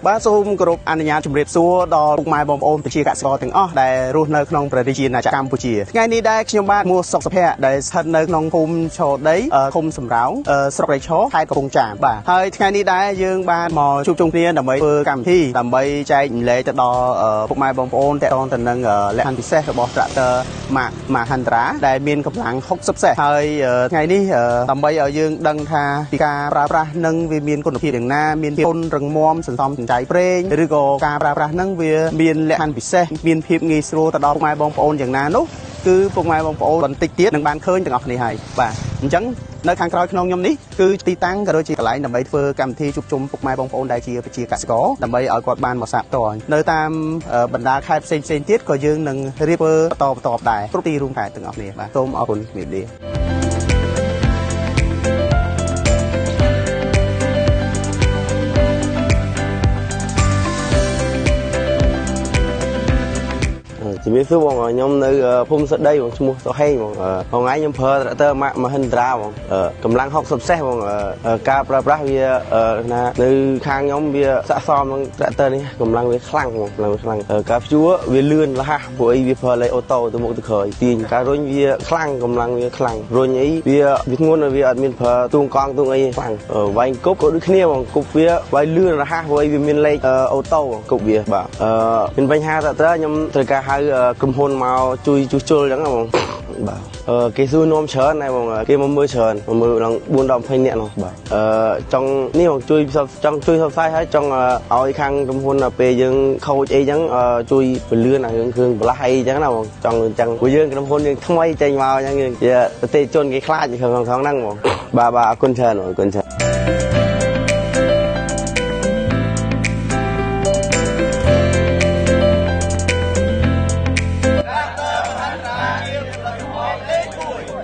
បាទសូមគោរពអនុញ្ញាតជម្រាបសួរដល់ពុកម៉ែបងប្អូនប្រជាកសិករទាំងអស់ដែលរស់នៅក្នុងប្រទេសជាតិកម្ពុជាថ្ងៃនេះដែរខ្ញុំបាទមួសុកសុភ័ក្រដែលស្ថិតនៅក្នុងភូមិឈរដីឃុំសំរោងស្រុករៃឈរខេត្តកំពង់ចាមបាទហើយថ្ងៃនេះដែរយើងបានមកជួបជុំគ្នាដើម្បីធ្វើកម្មវិធីដើម្បីចែកម្លែកទៅដល់ពុកម៉ែបងប្អូនទាក់ទងទៅនឹងលក្ខខណ្ឌពិសេសរបស់ tractor ម៉ាហាន់ត្រាដែលមានកម្លាំង60សេសហើយថ្ងៃនេះដើម្បីឲ្យយើងដឹងថាពីការប្រើប្រាស់នឹងវាមានគុណភាពយ៉ាងណាមានភាពរឹងមាំសន្សំសំចៃប្រេងឬក៏ការប្រើប្រាស់នឹងវាមានលក្ខខណ្ឌពិសេសមានភាពងាយស្រួលទៅដល់ពុកម៉ែបងប្អូនយ៉ាងណានោះគឺពុកម៉ែបងប្អូនបន្តិចទៀតនឹងបានឃើញទាំងអស់គ្នាហើយបាទអញ្ចឹងនៅខាងក្រោយក្នុងខ្ញុំនេះគឺទីតាំងក៏ដូចជាកន្លែងដើម្បីធ្វើកម្មវិធីជួបជុំពុកម៉ែបងប្អូនដែលជាប្រជាកសិករដើម្បីឲ្យគាត់បានមកសាកផ្ទាល់នៅតាមបណ្ដាខេត្តផ្សេងៗទៀតក៏យើងនឹងរៀបបន្តដែរគ្រប់ទីរួមខេត្តទាំងអស់គ្នាបាទសូមអរគុណជំរាបលាជំរាបសួរបងខ្ញុំនៅភូមិសដីបងឈ្មោះសុហេងបងថ្ងៃខ្ញុំប្រើ tractor ម៉ាហាន់ត្រាបងកម្លាំង60សេសបងការប្រើប្រាស់វាណានៅខាងខ្ញុំវាស័ក្តិសមនឹង tractor នេះកម្លាំងវាខ្លាំងបងកម្លាំងវាខ្លាំងការព្យួរវាលឿនរហ័សព្រោះអីវាប្រើលេខអូតូទៅមុខទៅក្រោយទាញការរុញវាខ្លាំងកម្លាំងវាខ្លាំងរុញអីវាធ្ងន់វាអត់មានប្រើទួងកង់ទួងអីខ្លាំងវាយគប់ក៏ដូចគ្នាបងគប់វាវាយលឿនរហ័សព្រោះអីវាមានលេខអូតូគប់វាបាទមានបញ្ហា tractor ខ្ញុំត្រូវការហៅក្រុមហ៊ុនមកជួយជួសជុលអញ្ចឹងបងបាទគេសួរនាំច្រើនដែរបងគេមកមើលច្រើនមកមើលដល់4 10 20នាក់នោះបាទចង់នេះបងជួយចង់ជួយផ្សាយឲ្យចង់ឲ្យខាងក្រុមហ៊ុនពេលយើងខូចអីអញ្ចឹងជួយពន្លឿនអារឿងគ្រឿងបន្លាស់អីអញ្ចឹងណាបងចង់អញ្ចឹងព្រោះយើងក្រុមហ៊ុនយើងថ្មីចេញមកអញ្ចឹងយើងជាប្រទេសជនគេខ្លាចខាងហ្នឹងបងបាទអរគុណច្រើនអរគុណច្រើន